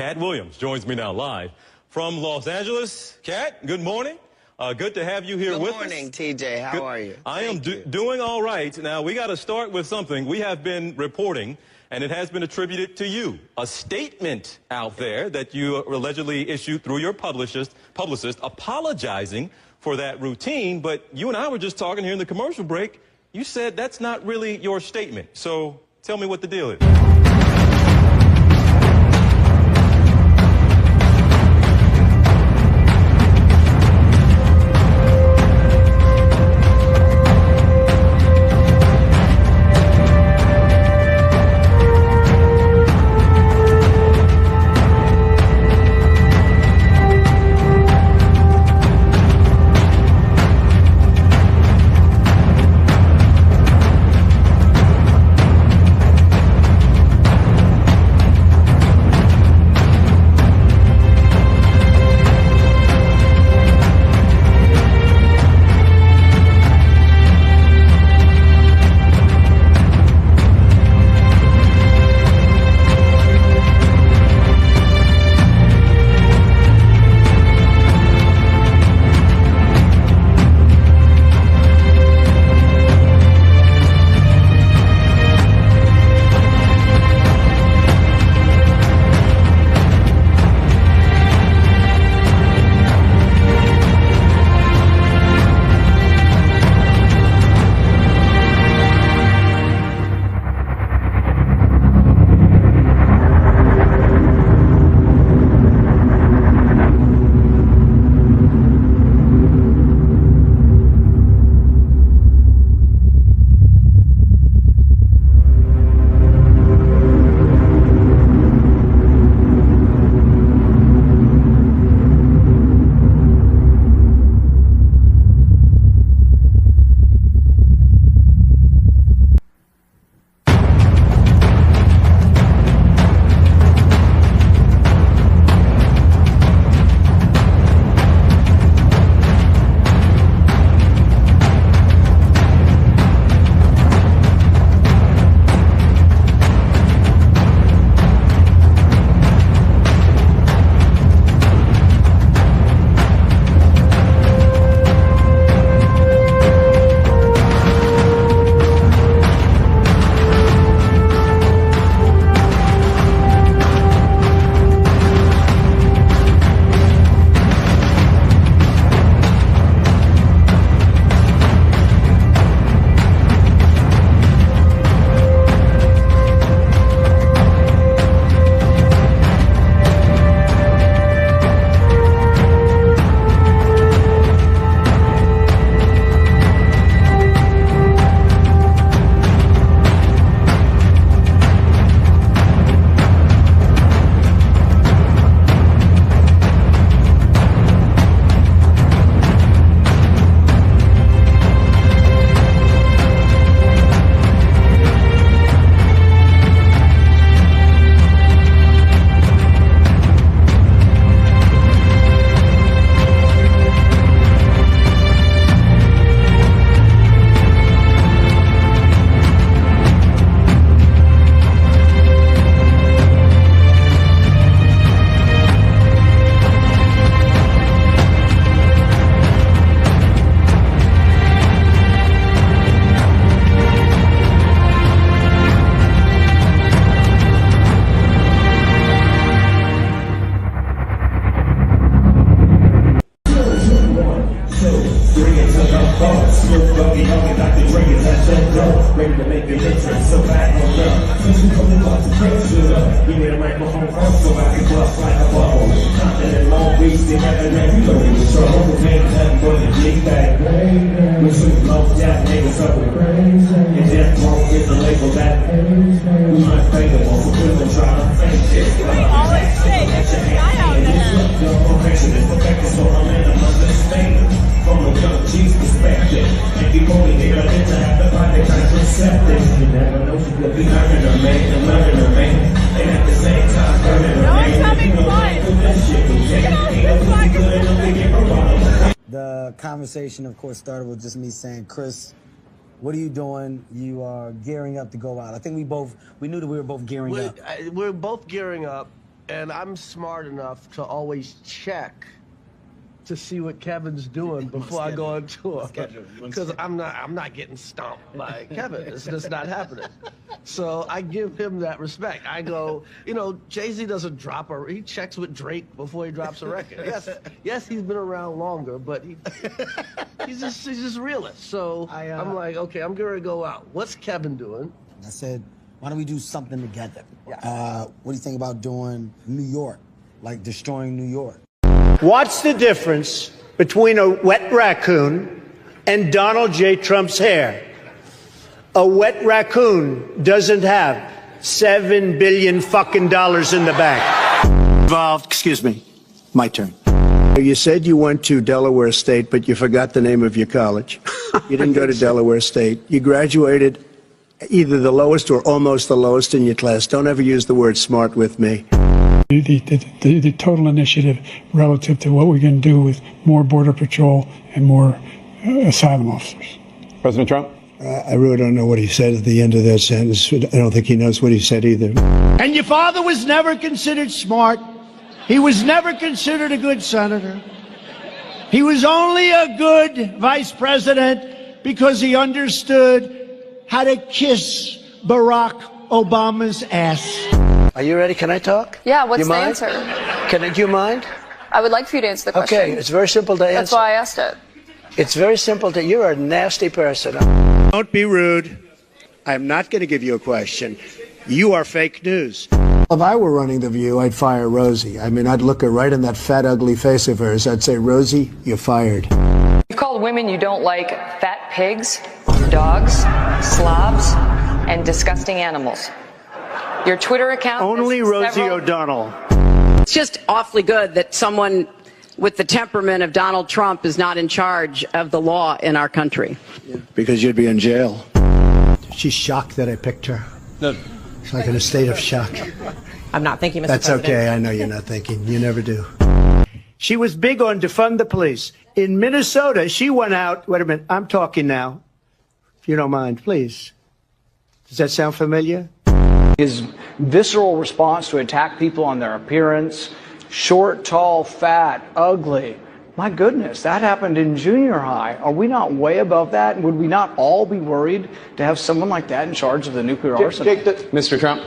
Katt Williams joins me now live from Los Angeles. Katt, good morning. Good to have you here with us. Good morning, TJ. How are you? I am doing all right. Now, we got to start with something. We have been reporting, and it has been attributed to you, a statement out there that you allegedly issued through your publicist apologizing for that routine. But you and I were just talking here in the commercial break. You said that's not really your statement. So tell me what the deal is. Ready to make an entrance, so back on up. Since we come in concentration up, give me a microphone first so I can bust like a bubble. Compton and Long Beach, they have that you know we was trouble. The main nothing but a big bag. We took low down, niggas up with and Death Row is the label that we unfadable. So please don't try to fake it. We always say there's a guy out there. Your perfection is perfected, so I'm in a understatement. From a young G's perspective, and you only need a hit to have the body contraceptive. You never know she could be learning to make and learning to make, and at the same time learning to make. No, tell me quiet. The conversation, of course, started with just me saying, Chris, what are you doing? You are gearing up to go out. I think we knew that we were both gearing up. We're both gearing up, and I'm smart enough to always check to see what Kevin's doing before I go on tour, because I'm not getting stomped by Kevin. It's just not happening. So I give him that respect. I go, you know, Jay-Z doesn't drop he checks with Drake before he drops a record. Yes, he's been around longer, but he's just realist. So I'm like, okay, I'm gonna go out. What's Kevin doing? I said, why don't we do something together? What do you think about doing New York, like destroying New York? What's the difference between a wet raccoon and Donald J. Trump's hair? A wet raccoon doesn't have $7 billion fucking dollars in the bank. Involved, excuse me, my turn. You said you went to Delaware State, but you forgot the name of your college. You didn't go to Delaware State. You graduated either the lowest or almost the lowest in your class. Don't ever use the word smart with me. The total initiative relative to what we're going to do with more Border Patrol and more asylum officers. President Trump? I really don't know what he said at the end of that sentence. I don't think he knows what he said either. And your father was never considered smart. He was never considered a good senator. He was only a good vice president because he understood how to kiss Barack Obama's ass. Are you ready? Can I talk? Yeah, what's the answer? Do you mind? I would like for you to answer the question. Okay, it's very simple to answer. That's why I asked it. It's very simple to, you're a nasty person. Don't be rude. I'm not going to give you a question. You are fake news. If I were running The View, I'd fire Rosie. I mean, I'd look her right in that fat, ugly face of hers. I'd say, Rosie, you're fired. You've called women you don't like fat pigs, dogs, slobs, and disgusting animals. Your Twitter account... Only Rosie O'Donnell. It's just awfully good that someone with the temperament of Donald Trump is not in charge of the law in our country. Because you'd be in jail. She's shocked that I picked her. No. She's like in a state of shock. I'm not thinking, Mr. That's President. okay. I know you're not thinking. You never do. She was big on defund the police. In Minnesota, she went out... Wait a minute. I'm talking now. If you don't mind, please. Does that sound familiar? His visceral response to attack people on their appearance, short, tall, fat, ugly. My goodness, that happened in junior high. Are we not way above that? Would we not all be worried to have someone like that in charge of the nuclear arsenal? Mr. Trump?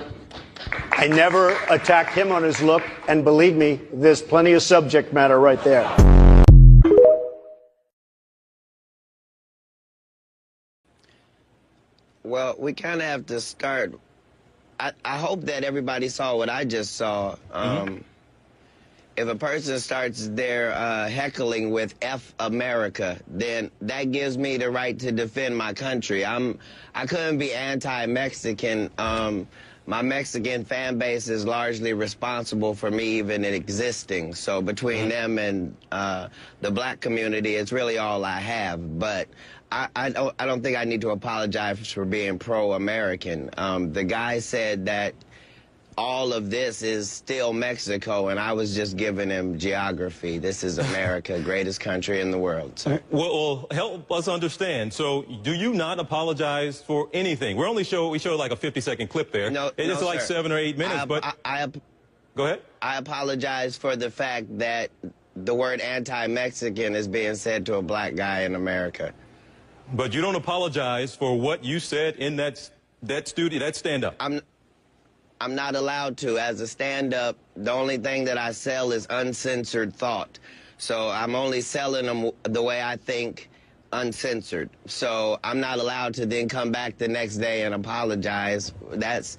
I never attacked him on his look, and believe me, there's plenty of subject matter right there. Well, we kind of have to start. I hope that everybody saw what I just saw. If a person starts their heckling with F America, then that gives me the right to defend my country. I couldn't be anti-Mexican. My Mexican fan base is largely responsible for me even existing. So between them and the black community, it's really all I have. But I don't think I need to apologize for being pro-American. The guy said that all of this is still Mexico, and I was just giving him geography. This is America, greatest country in the world. So. Well, help us understand. So, do you not apologize for anything? We show like a 50-second clip there. It's like 7 or 8 minutes, but go ahead. I apologize for the fact that the word anti-Mexican is being said to a black guy in America. But you don't apologize for what you said in that stand-up. I'm not allowed to. As a stand-up, the only thing that I sell is uncensored thought. So I'm only selling them the way I think, uncensored. So I'm not allowed to then come back the next day and apologize. That's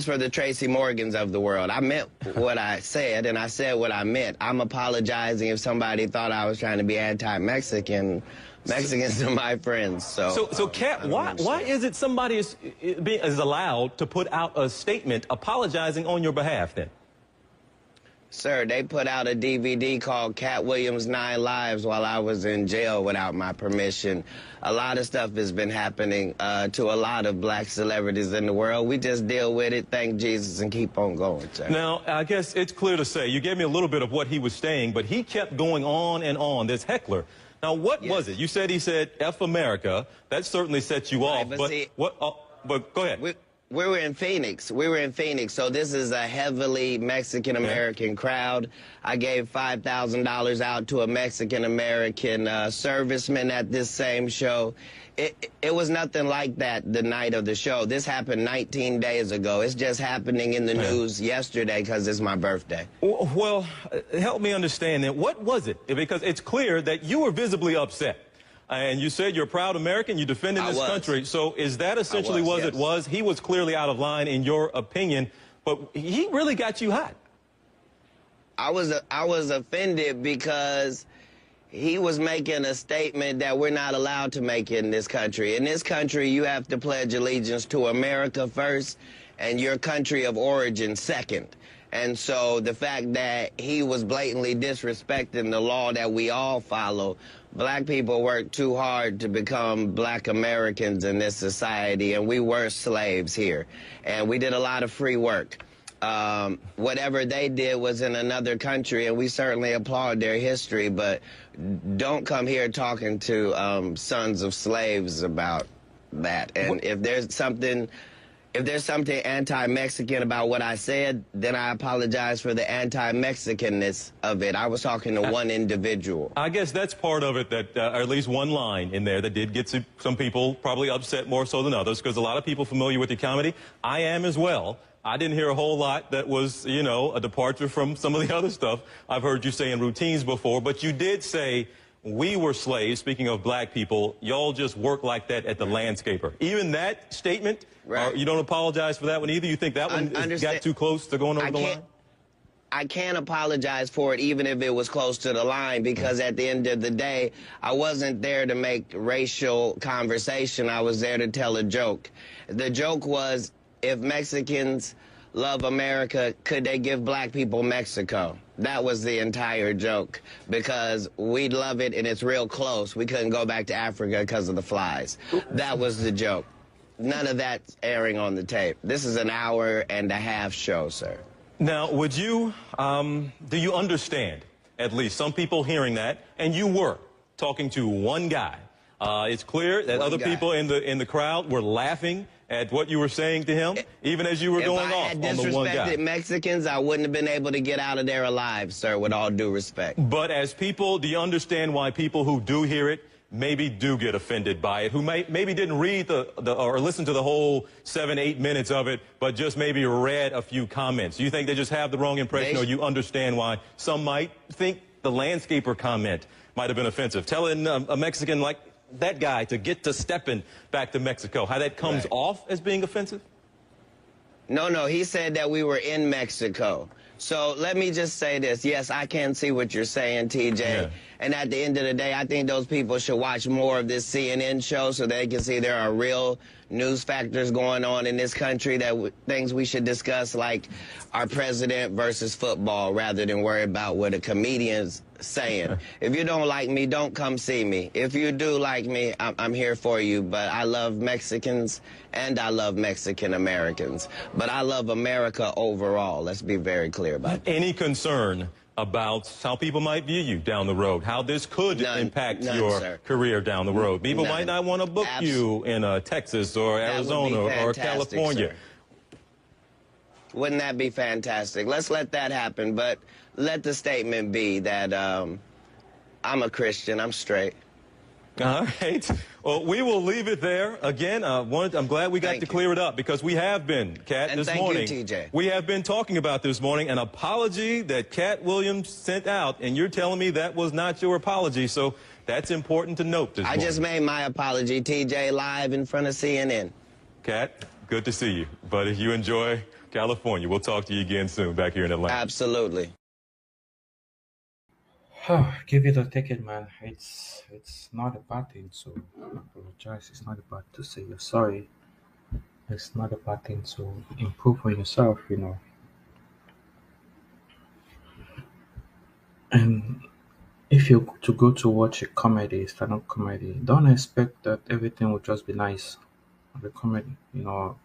for the Tracy Morgans of the world. I meant what I said, and I said what I meant. I'm apologizing if somebody thought I was trying to be anti-Mexican. Mexicans are my friends, so Katt, why is it somebody is allowed to put out a statement apologizing on your behalf then? Sir, they put out a DVD called Katt Williams' 9 Lives while I was in jail without my permission. A lot of stuff has been happening to a lot of black celebrities in the world. We just deal with it, thank Jesus, and keep on going, sir. Now, I guess it's clear to say, you gave me a little bit of what he was saying, but he kept going on and on, this heckler. Now, what was it? He said F America. That certainly set you off. But see, but go ahead. We were in Phoenix. So this is a heavily Mexican-American crowd. I gave $5,000 out to a Mexican-American serviceman at this same show. It was nothing like that the night of the show. This happened 19 days ago. It's just happening in the news yesterday because it's my birthday. Well, help me understand then. What was it? Because it's clear that you were visibly upset. And you said you're a proud American, you defended this country. So is that essentially what it was? He was clearly out of line in your opinion, but he really got you hot. I was offended because he was making a statement that we're not allowed to make in this country. In this country, you have to pledge allegiance to America first and your country of origin second. And so the fact that he was blatantly disrespecting the law that we all follow, black people worked too hard to become black Americans in this society, and we were slaves here. And we did a lot of free work. Whatever they did was in another country, and we certainly applaud their history, but don't come here talking to sons of slaves about that. And if there's something anti-Mexican about what I said, then I apologize for the anti-Mexicanness of it. I was talking to one individual. I guess that's part of it, that or at least one line in there that did get some people probably upset more so than others, because a lot of people familiar with your comedy. I am as well. I didn't hear a whole lot that was, you know, a departure from some of the other stuff I've heard you say in routines before, but you did say we were slaves. Speaking of black people, y'all just work like that at the landscaper. Even that statement, you don't apologize for that one either? You think that one got too close to going over the line? I can't apologize for it even if it was close to the line, because at the end of the day, I wasn't there to make racial conversation. I was there to tell a joke. The joke was, if Mexicans love America, could they give black people Mexico? That was the entire joke, because we'd love it and it's real close. We couldn't go back to Africa because of the flies. That was the joke. None of that's airing on the tape. This is an hour-and-a-half show, sir. Now, would you, do you understand, at least some people hearing that, and you were talking to one guy. It's clear that other people in the crowd were laughing at what you were saying to him, even as you were going off on the one guy. If I had disrespected Mexicans, I wouldn't have been able to get out of there alive, sir, with all due respect. But as people, do you understand why people who do hear it maybe do get offended by it, who maybe didn't read or listen to the whole 7-8 minutes of it, but just maybe read a few comments? Do you think they just have the wrong impression, or you understand why some might think the landscaper comment might have been offensive? Telling a Mexican like that guy to get to stepping back to Mexico, how that comes off as being offensive? No, he said that we were in Mexico. So let me just say this. Yes, I can see what you're saying, TJ. Yeah. And at the end of the day, I think those people should watch more of this CNN show so they can see there are real news factors going on in this country, things we should discuss, like our president versus football, rather than worry about what a comedian's saying. If you don't like me, don't come see me. If you do like me, I'm here for you. But I love Mexicans and I love Mexican Americans. But I love America overall. Let's be very clear about that. Any concern about how people might view you down the road, how this could impact your career down the road? People might not want to book you in Texas or Arizona or California. Sir. Wouldn't that be fantastic? Let's let that happen, but let the statement be that I'm a Christian, I'm straight. All right. Well, we will leave it there. Again, I'm glad we got to clear it up, because we have been, Katt, this morning. Thank you, TJ. We have been talking about this morning an apology that Katt Williams sent out, and you're telling me that was not your apology, so that's important to note this morning. I just made my apology, TJ, live in front of CNN. Katt, good to see you. But if you enjoy California, we'll talk to you again soon back here in Atlanta. Absolutely. Give it or take it, man. It's not a bad thing to apologize. It's not a bad to say you're sorry. It's not a bad thing to improve on yourself, you know. And if you to go to watch a comedy, stand-up comedy, don't expect that everything will just be nice. The comedy, you know,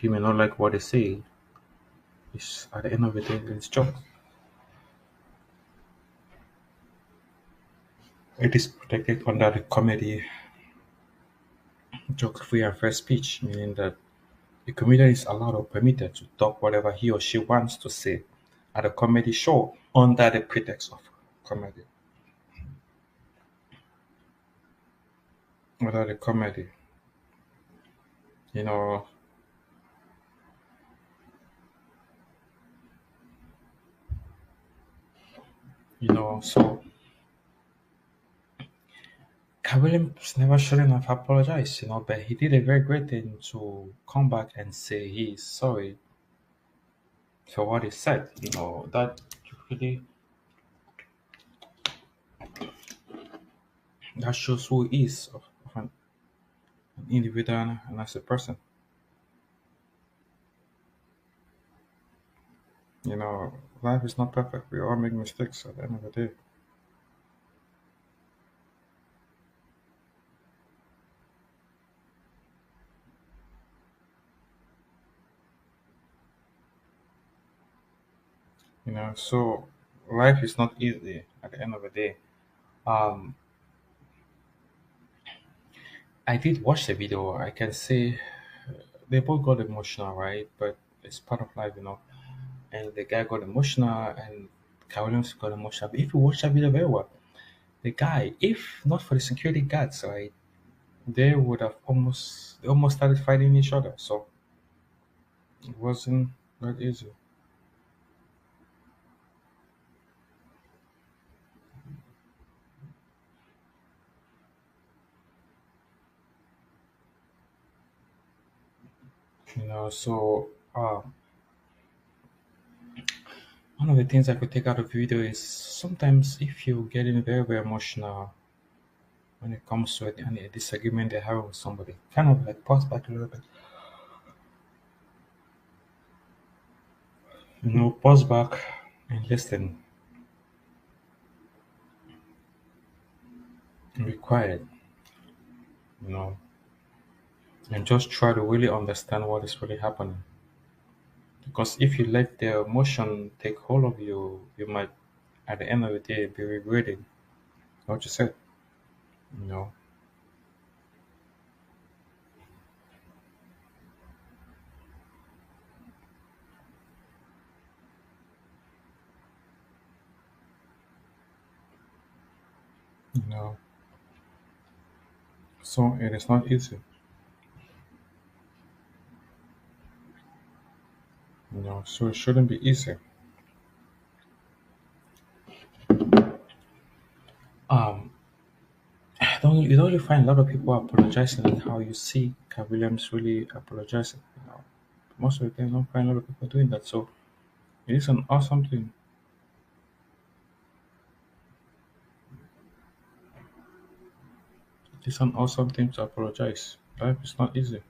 you may not like what they say. It's, at the end of the day, it's jokes. It is protected under the comedy jokes free and fair speech, meaning that A comedian is allowed or permitted to talk whatever he or she wants to say at a comedy show under the pretext of comedy. Under the comedy, you know, so Cat Williams never shouldn't have apologized, but he did a very great thing to come back and say he is sorry for what he said. That really that shows who he is of an individual and as a person. Life is not perfect. We all make mistakes at the end of the day. So life is not easy at the end of the day. Um, I did watch the video. I can say they both got emotional, right? But it's part of life. And the guy got emotional, and Cat Williams got emotional. But if you watch that video very well, the guy, if not for the security guards, right, they almost started fighting each other. So it wasn't that easy. So one of the things I could take out of the video is sometimes if you're getting very, very emotional when it comes to a disagreement they're having with somebody, kind of like pause back a little bit. Pause back and listen. And be quiet. And just try to really understand what is really happening. Because if you let the emotion take hold of you, you might, at the end of the day, be regretting what you said. So it is not easy. So it shouldn't be easy. You don't really find a lot of people apologizing like how you see Cat Williams really apologizing. Most of the time, you don't find a lot of people doing that. So it is an awesome thing. It is an awesome thing to apologize. Life is not easy.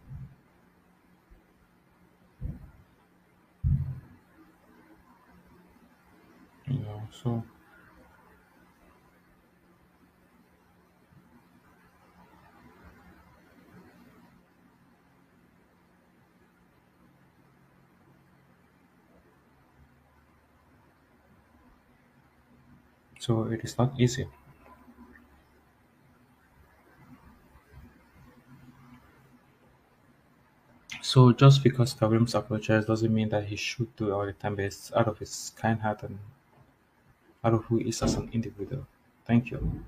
So it is not easy. So just because Cat Williams apologized doesn't mean that he should do it all the time, but it's out of his kind heart and out of who he is as an individual. Thank you.